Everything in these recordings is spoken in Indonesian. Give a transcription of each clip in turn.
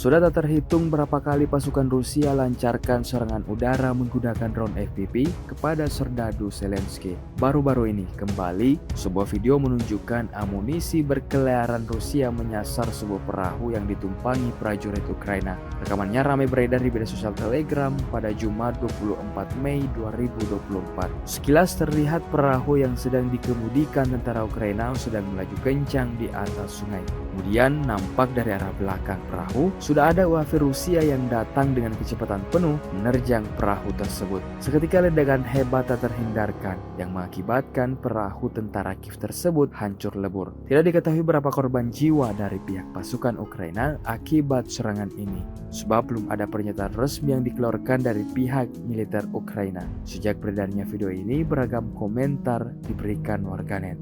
Sudah tak terhitung berapa kali pasukan Rusia lancarkan serangan udara menggunakan drone FPV kepada serdadu Zelensky. Baru-baru ini kembali sebuah video menunjukkan amunisi berkeliaran Rusia menyasar sebuah perahu yang ditumpangi prajurit Ukraina. Rekamannya ramai beredar di media sosial Telegram pada Jumat 24 Mei 2024. Sekilas terlihat perahu yang sedang dikemudikan tentara Ukraina sedang melaju kencang di atas sungai. Kemudian nampak dari arah belakang perahu sudah ada UAV Rusia yang datang dengan kecepatan penuh menerjang perahu tersebut. Seketika ledakan hebat tak terhindarkan yang mengakibatkan perahu tentara Kiev tersebut hancur lebur. Tidak diketahui berapa korban jiwa dari pihak pasukan Ukraina akibat serangan ini, sebab belum ada pernyataan resmi yang dikeluarkan dari pihak militer Ukraina. Sejak beredarnya video ini, beragam komentar diberikan warganet.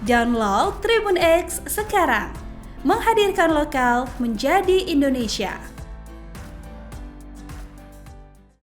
Download Tribun X sekarang, menghadirkan lokal menjadi Indonesia.